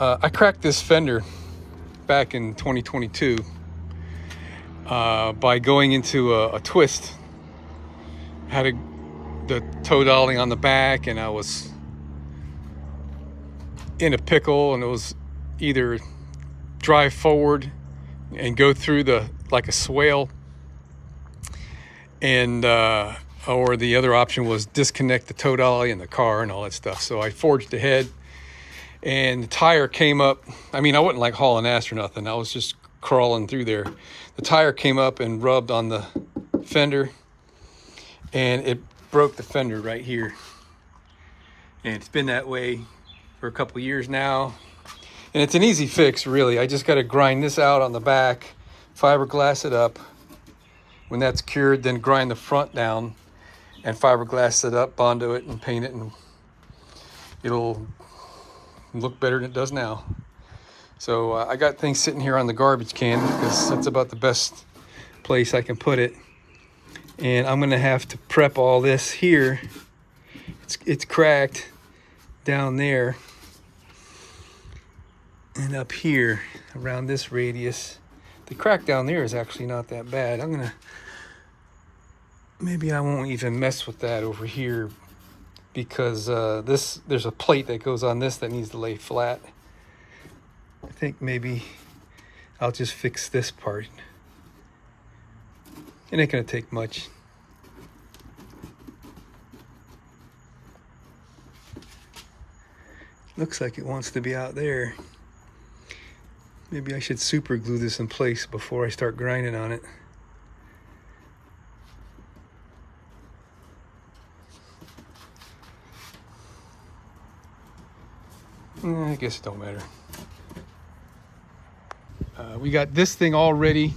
I cracked this fender back in 2022 by going into a twist. Had the toe dolly on the back, and I was in a pickle, and it was either drive forward and go through like a swale, and or the other option was disconnect the toe dolly in the car and all that stuff. So I forged ahead, and the tire came up. I mean, I wasn't like hauling ass or nothing. I was just crawling through there. The tire came up and rubbed on the fender, and it broke the fender right here. And it's been that way for a couple of years now. And it's an easy fix, really. I just got to grind this out on the back, fiberglass it up. When that's cured, then grind the front down and fiberglass it up, bondo it, and paint it, and it'll look better than it does now. So I got things sitting here on the garbage can because that's about the best place I can put it. And I'm gonna have to prep all this here. It's cracked down there and up here around this radius. The crack down there is actually not that bad. Maybe I won't even mess with that over here, because there's a plate that goes on this that needs to lay flat. I think maybe I'll just fix this part. It ain't gonna take much. Looks like it wants to be out there. Maybe I should super glue this in place before I start grinding on it. I guess it don't matter. We got this thing all ready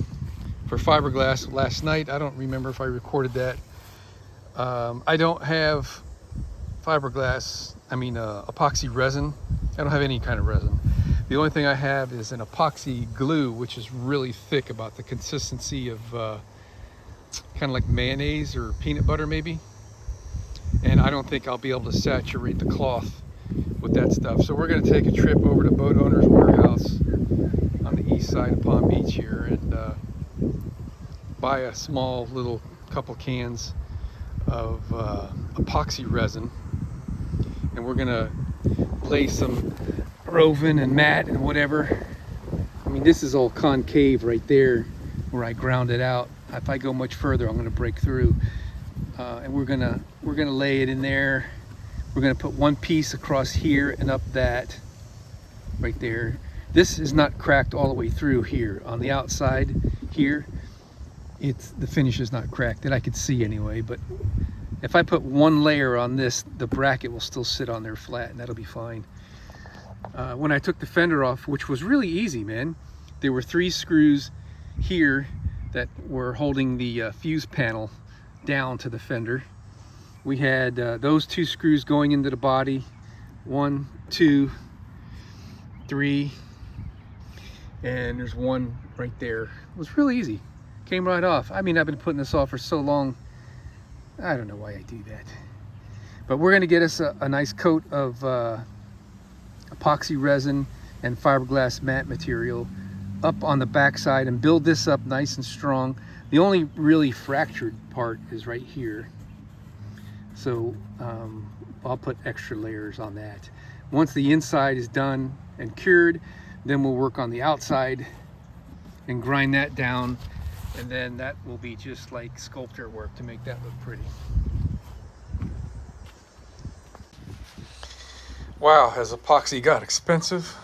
for fiberglass last night. I don't remember if I recorded that. I don't have fiberglass, epoxy resin. I don't have any kind of resin. The only thing I have is an epoxy glue, which is really thick, about the consistency of kind of like mayonnaise or peanut butter maybe. And I don't think I'll be able to saturate the cloth with that stuff. So we're going to take a trip over to Boat Owners Warehouse on the east side of Palm Beach here and buy a small little couple cans of epoxy resin. And we're going to lay some roving and mat and whatever. I mean, this is all concave right there where I ground it out. If I go much further, I'm going to break through. And we're gonna lay it in there. We're gonna put one piece across here and up that right there. This is not cracked all the way through here. On the outside here, the finish is not cracked that I could see anyway. But if I put one layer on this, the bracket will still sit on there flat, and that'll be fine. When I took the fender off, which was really easy, man, there were 3 screws here that were holding the fuse panel down to the fender. We had those 2 screws going into the body, 1, 2, 3, and there's one right there. It was really easy, came right off. I mean, I've been putting this off for so long, I don't know why I do that. But we're gonna get us a nice coat of epoxy resin and fiberglass mat material up on the back side and build this up nice and strong. The only really fractured part is right here. So I'll put extra layers on that. Once the inside is done and cured, then we'll work on the outside and grind that down. And then that will be just like sculptor work to make that look pretty. Wow, has epoxy got expensive?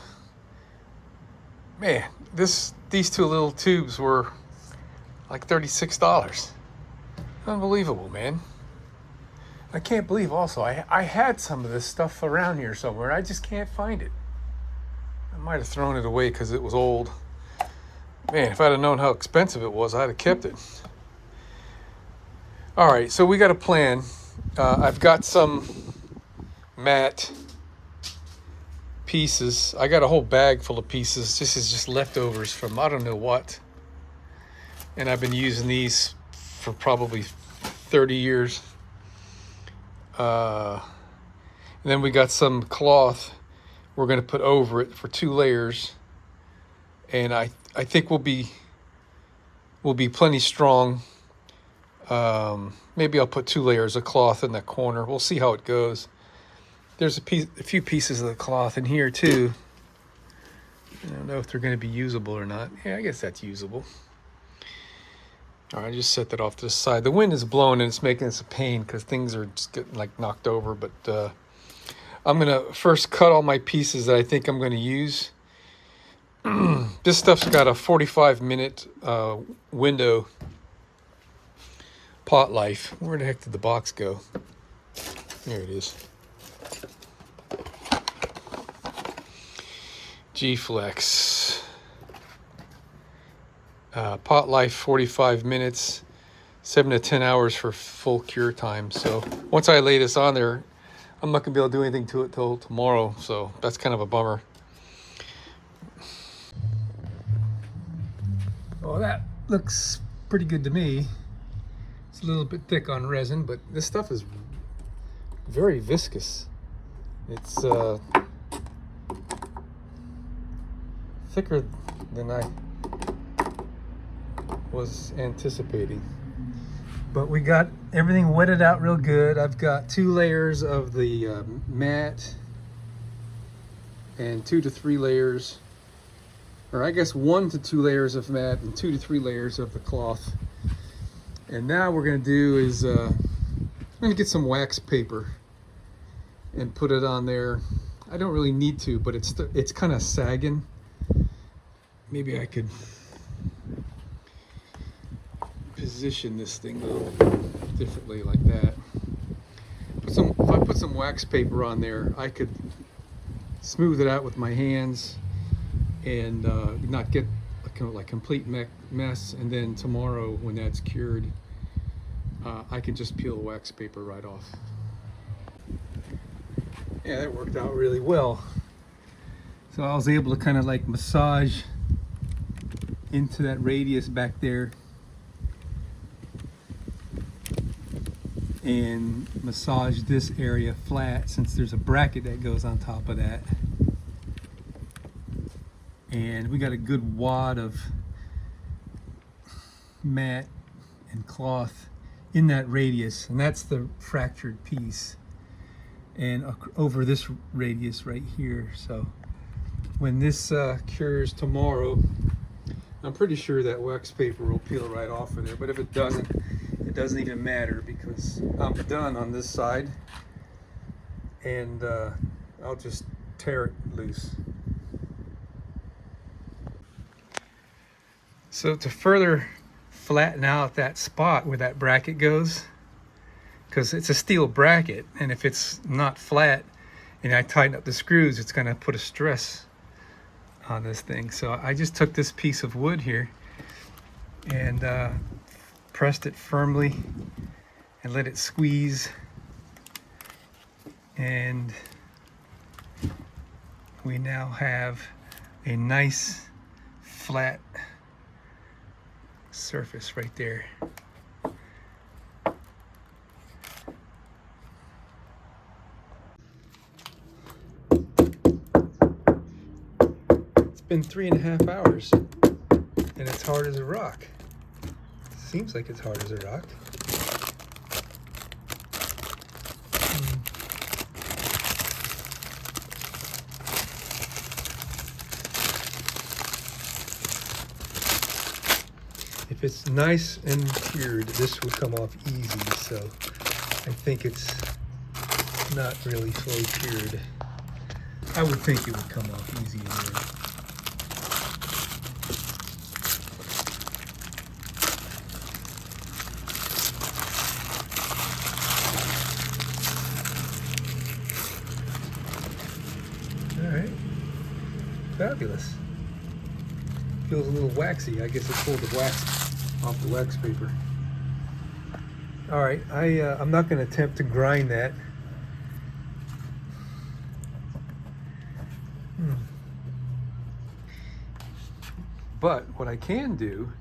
Man, these 2 little tubes were like $36. Unbelievable, man. I can't believe also I had some of this stuff around here somewhere. I just can't find it. I might have thrown it away because it was old. Man, if I'd have known how expensive it was, I'd have kept it. All right, so we got a plan. I've got some mat pieces. I got a whole bag full of pieces. This is just leftovers from I don't know what. And I've been using these for probably 30 years. And then we got some cloth, we're going to put over it for 2 layers, and I think we'll be plenty strong. Maybe I'll put 2 layers of cloth in that corner. We'll see how it goes. There's a few pieces of the cloth in here too. I don't know if they're going to be usable or not. Yeah, I guess that's usable. All right, I just set that off to the side. The wind is blowing and it's making us a pain because things are just getting like knocked over. But I'm going to first cut all my pieces that I think I'm going to use. This stuff's got a 45-minute window pot life. Where the heck did the box go? There it is. G-Flex. Pot life 45 minutes, 7 to 10 hours for full cure time. So once I lay this on there, I'm not gonna be able to do anything to it till tomorrow. So that's kind of a bummer. Well, that looks pretty good to me. It's a little bit thick on resin, but this stuff is very viscous. It's thicker than I was anticipating. But we got everything wetted out real good. I've got 2 layers of the mat and 2 to 3 layers, or I guess 1 to 2 layers of mat and 2 to 3 layers of the cloth. And now what we're gonna do is I'm gonna get some wax paper and put it on there. I don't really need to, but it's kind of sagging. Maybe I could position this thing a little bit differently like that. If I put some wax paper on there, I could smooth it out with my hands and not get a complete mess. And then tomorrow, when that's cured, I can just peel the wax paper right off. Yeah, that worked out really well. So I was able to kind of like massage into that radius back there and massage this area flat, since there's a bracket that goes on top of that. And we got a good wad of mat and cloth in that radius, and that's the fractured piece, and over this radius right here. So when this cures tomorrow, I'm pretty sure that wax paper will peel right off of there. But if it doesn't, it doesn't even matter, because I'm done on this side, and I'll just tear it loose. So to further flatten out that spot where that bracket goes, because it's a steel bracket, and if it's not flat and I tighten up the screws, it's going to put a stress on this thing. So I just took this piece of wood here and pressed it firmly and let it squeeze, and we now have a nice flat surface right there. It's been 3.5 hours and it's hard as a rock. Seems like it's hard as a rock. If it's nice and cured, this would come off easy, so I think it's not really fully cured. I would think it would come off easy anyway. All right, fabulous. Feels a little waxy. I guess it pulled the wax off the wax paper. All right, I'm not going to attempt to grind that. But what I can do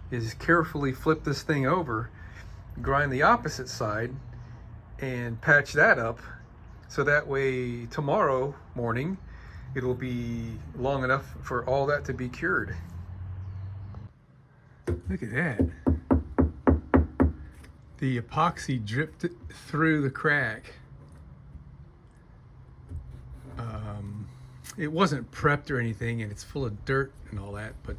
is carefully flip this thing over, grind the opposite side, and patch that up, so that way tomorrow morning it'll be long enough for all that to be cured. Look at that. The epoxy dripped through the crack. It wasn't prepped or anything, and it's full of dirt and all that, but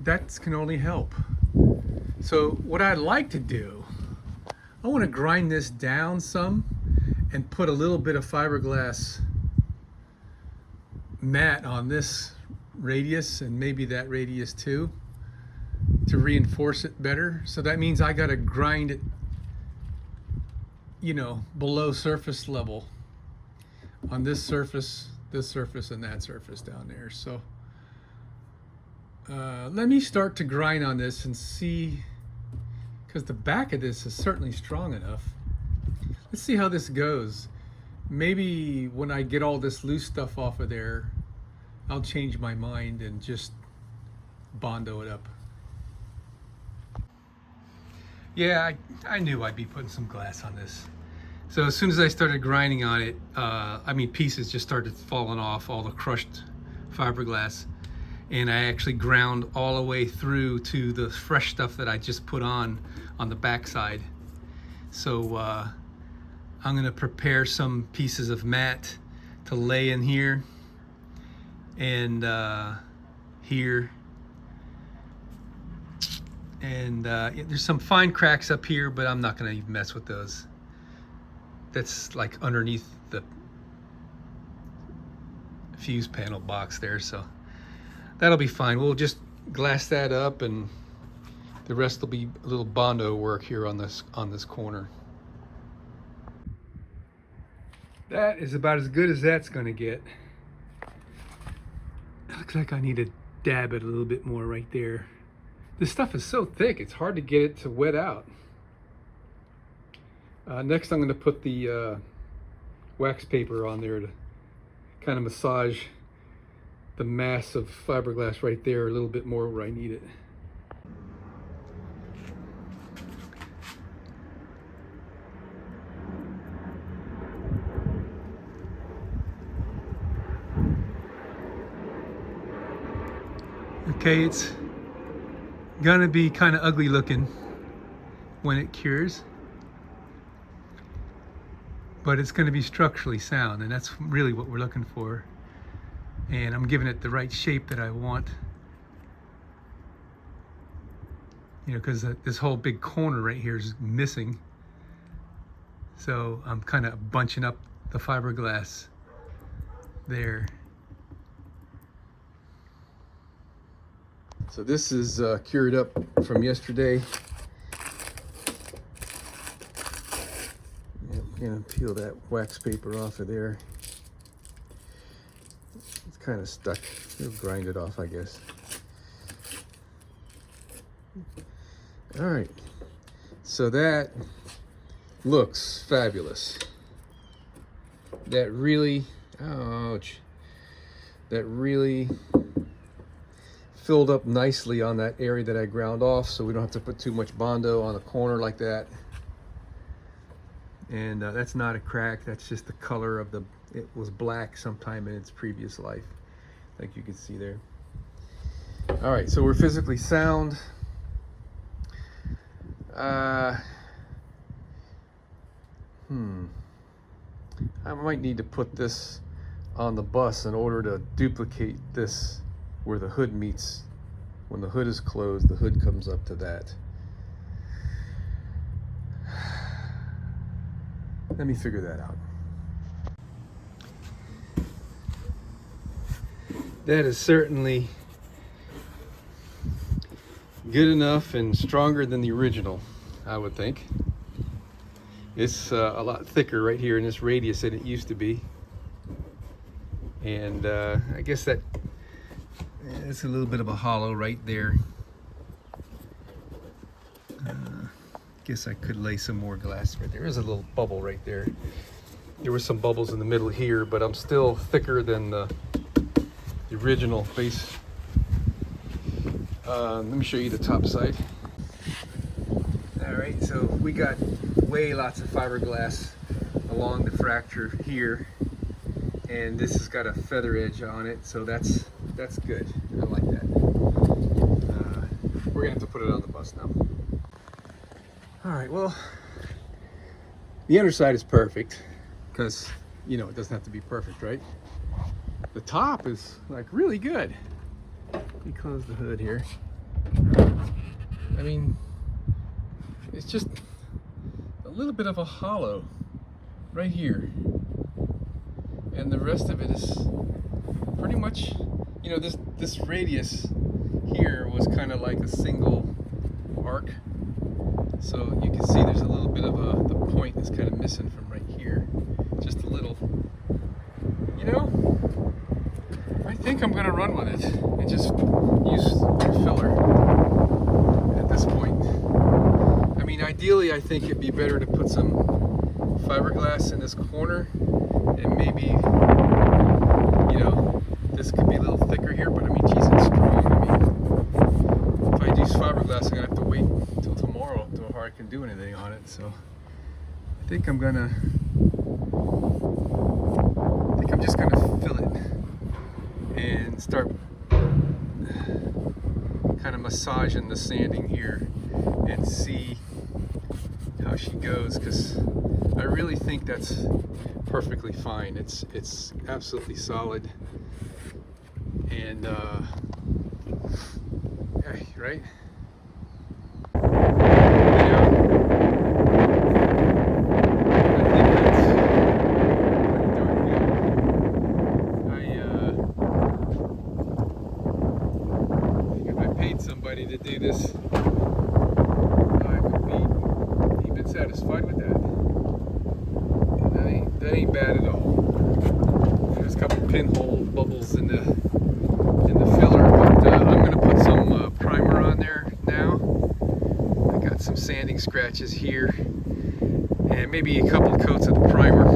that can only help. So what I'd like to do, I want to grind this down some and put a little bit of fiberglass mat on this radius and maybe that radius too, to reinforce it better. So that means I got to grind it, you know, below surface level on this surface, and that surface down there. So let me start to grind on this and see, because the back of this is certainly strong enough. Let's see how this goes. Maybe when I get all this loose stuff off of there, I'll change my mind and just Bondo it up. Yeah, I knew I'd be putting some glass on this. So as soon as I started grinding on it, I mean, pieces just started falling off, all the crushed fiberglass. And I actually ground all the way through to the fresh stuff that I just put on the backside. So I'm gonna prepare some pieces of mat to lay in here and here. And there's some fine cracks up here, but I'm not gonna even mess with those. That's like underneath the fuse panel box there, so that'll be fine. We'll just glass that up, and the rest will be a little Bondo work here on this corner. That is about as good as that's gonna get. Looks like I need to dab it a little bit more right there. This stuff is so thick, it's hard to get it to wet out. Next, I'm going to put the wax paper on there to kind of massage the mass of fiberglass right there a little bit more where I need it. Okay, it's gonna be kind of ugly looking when it cures, but it's going to be structurally sound, and that's really what we're looking for. And I'm giving it the right shape that I want, you know, because this whole big corner right here is missing. So I'm kind of bunching up the fiberglass there. So this is cured up from yesterday. I'm gonna peel that wax paper off of there. It's kind of stuck. We'll grind it off, I guess. All right, so that looks fabulous. That really, ouch, that really filled up nicely on that area that I ground off, so we don't have to put too much Bondo on a corner like that. And that's not a crack, that's just the color of it was black sometime in its previous life, like you can see there. All right, so we're physically sound. I might need to put this on the bus in order to duplicate this where the hood meets. When the hood is closed, the hood comes up to that. Let me figure that out. That is certainly good enough and stronger than the original, I would think. It's a lot thicker right here in this radius than it used to be. And I guess that it's a little bit of a hollow right there. Guess I could lay some more glass right there. There's a little bubble right there. There were some bubbles in the middle here, but I'm still thicker than the original base. Let me show you the top side. All right, so we got lots of fiberglass along the fracture here, and this has got a feather edge on it, so that's good. I like that. We're gonna have to put it on the bus now. All right, well, the underside is perfect because, you know, it doesn't have to be perfect, right? The top is like really good. Let me close the hood here. I mean, it's just a little bit of a hollow right here, and the rest of it is pretty much, you know, this radius here was kind of like a single arc, so you can see there's a little bit of the point is kind of missing from right here, just a little. You know, I think I'm gonna run with it and just use filler at this point. I mean, ideally, I think it'd be better to put some fiberglass in this corner, and maybe, you know, this could be a little thicker here, but I mean, geez, it's strong. I mean, if I use fiberglass, I'm gonna have to wait until tomorrow before I can do anything on it. So I think I'm just gonna fill it and start kind of massaging the sanding here and see how she goes, because I really think that's perfectly fine. It's absolutely solid, and yeah, right? Somebody to do this, I would be even satisfied with that. That ain't bad at all. There's a couple pinhole bubbles in the filler, but I'm gonna put some primer on there now. I got some sanding scratches here, and maybe a couple coats of the primer,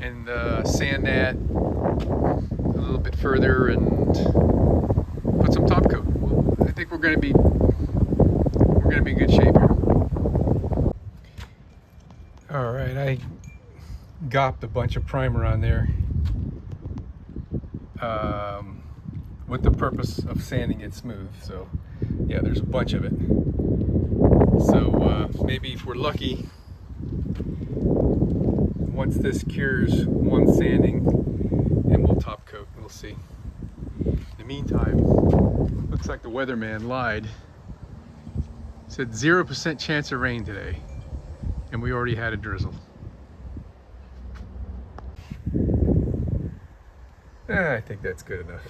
and sand that a little bit further and put some top coat. I think we're gonna be in good shape here. All right, I gopped a bunch of primer on there with the purpose of sanding it smooth. So yeah, there's a bunch of it. So maybe if we're lucky, once this cures, one sanding, and we'll top coat. We'll see. In the meantime, looks like the weatherman lied. Said 0% chance of rain today, and we already had a drizzle. I think that's good enough.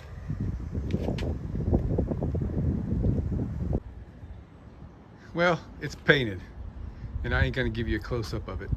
Well, it's painted, and I ain't gonna give you a close-up of it.